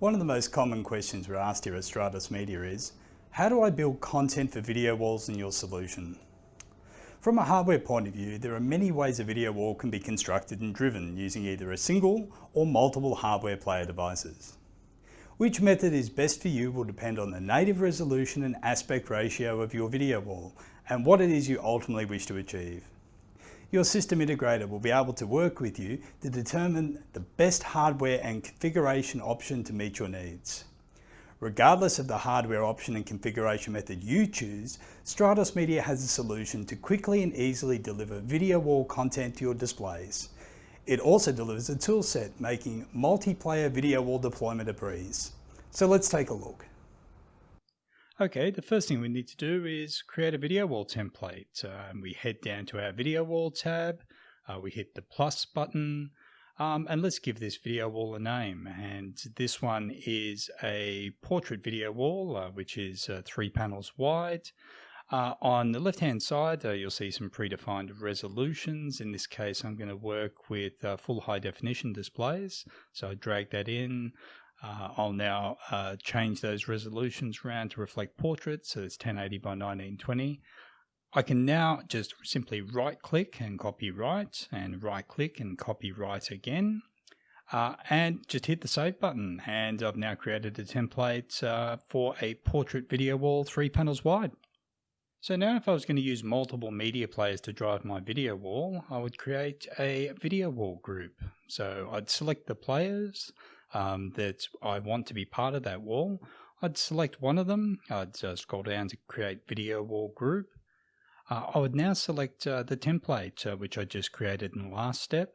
One of the most common questions we're asked here at Stratos Media is, how do I build content for video walls in your solution? From a hardware point of view, there are many ways a video wall can be constructed and driven using either a single or multiple hardware player devices. Which method is best for you will depend on the native resolution and aspect ratio of your video wall and what it is you ultimately wish to achieve. Your system integrator will be able to work with you to determine the best hardware and configuration option to meet your needs. Regardless of the hardware option and configuration method you choose, Stratos Media has a solution to quickly and easily deliver video wall content to your displays. It also delivers a toolset, making multiplayer video wall deployment a breeze. So let's take a look. Okay, the first thing we need to do is create a video wall template. We head down to our video wall tab, we hit the plus button, and let's give this video wall a name. And this one is a portrait video wall, which is 3 panels wide. On the left-hand side, you'll see some predefined resolutions. In this case, I'm going to work with full high definition displays. So I drag that in. I'll now change those resolutions around to reflect portraits, so it's 1080 by 1920. I can now just simply right-click and copy right, and right-click and copy right again, and just hit the save button. And I've now created a template for a portrait video wall 3 panels wide. So now if I was going to use multiple media players to drive my video wall, I would create a video wall group. So I'd select the players that I want to be part of that wall. I'd select one of them. I'd scroll down to create video wall group. I would now select the template which I just created in the last step,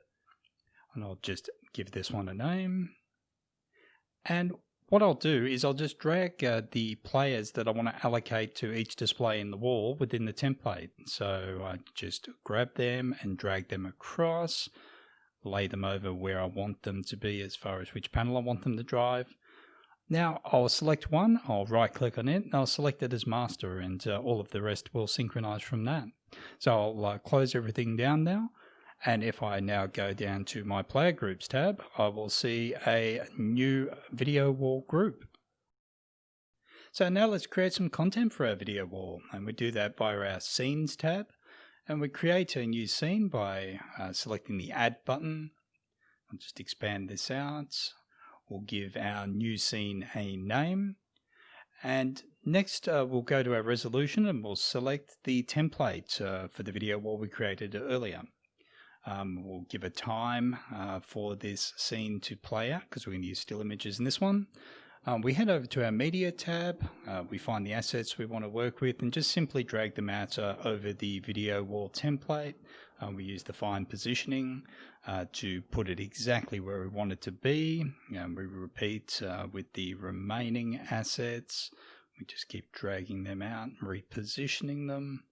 and I'll just give this one a name. And what I'll do is I'll just drag the players that I want to allocate to each display in the wall within the template. So I just grab them and drag them across, lay them over where I want them to be as far as which panel I want them to drive. Now I'll select one, I'll right click on it, and I'll select it as master, and all of the rest will synchronize from that. So I'll close everything down now, and if I now go down to my player groups tab, I will see a new video wall group. So now let's create some content for our video wall, and we do that via our scenes tab. And we create a new scene by selecting the add button. I'll just expand this out. We'll give our new scene a name. And next we'll go to our resolution and we'll select the template for the video wall we created earlier. We'll give a time for this scene to play out because we're going to use still images in this one. We head over to our media tab, we find the assets we want to work with and just simply drag them out over the video wall template. We use the fine positioning to put it exactly where we want it to be. We repeat with the remaining assets. We just keep dragging them out and repositioning them.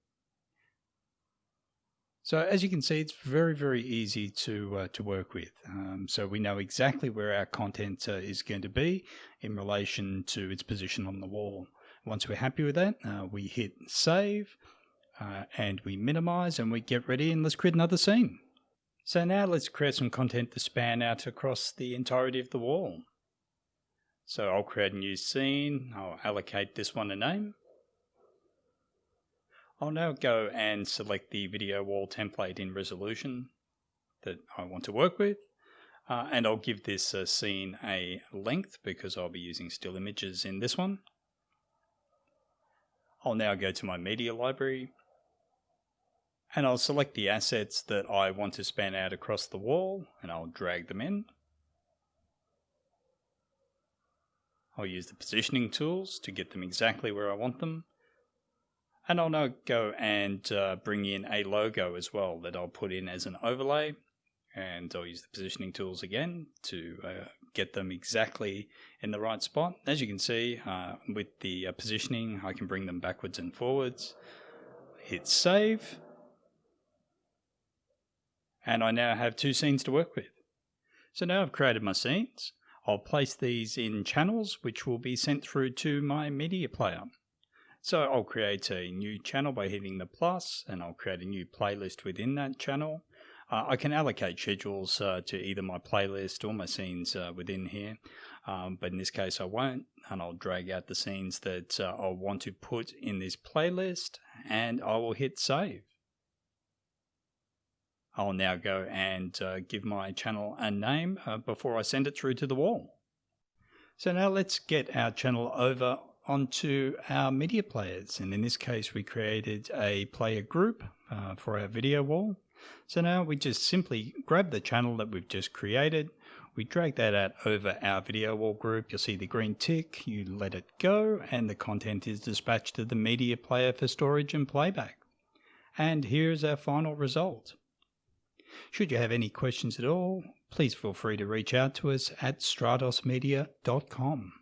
So as you can see, it's very, very easy to work with. So we know exactly where our content is going to be in relation to its position on the wall. Once we're happy with that, we hit save and we minimize and we get ready and let's create another scene. So now let's create some content to span out across the entirety of the wall. So I'll create a new scene. I'll allocate this one a name. I'll now go and select the video wall template in resolution that I want to work with, and I'll give this scene a length because I'll be using still images in this one. I'll now go to my media library and I'll select the assets that I want to span out across the wall and I'll drag them in. I'll use the positioning tools to get them exactly where I want them. And I'll now go and bring in a logo as well that I'll put in as an overlay. And I'll use the positioning tools again to get them exactly in the right spot. As you can see, with the positioning, I can bring them backwards and forwards. Hit save. And I now have 2 scenes to work with. So now I've created my scenes. I'll place these in channels which will be sent through to my media player. So I'll create a new channel by hitting the plus, and I'll create a new playlist within that channel. I can allocate schedules to either my playlist or my scenes within here, but in this case I won't, and I'll drag out the scenes that I want to put in this playlist, and I will hit save. I'll now go and give my channel a name before I send it through to the wall. So now let's get our channel over onto our media players, and in this case we created a player group for our video wall. So now we just simply grab the channel that we've just created, we drag that out over our video wall group. You'll see the green tick, you let it go, and the content is dispatched to the media player for storage and playback. And here's our final result. Should you have any questions at all, please feel free to reach out to us at StratosMedia.com.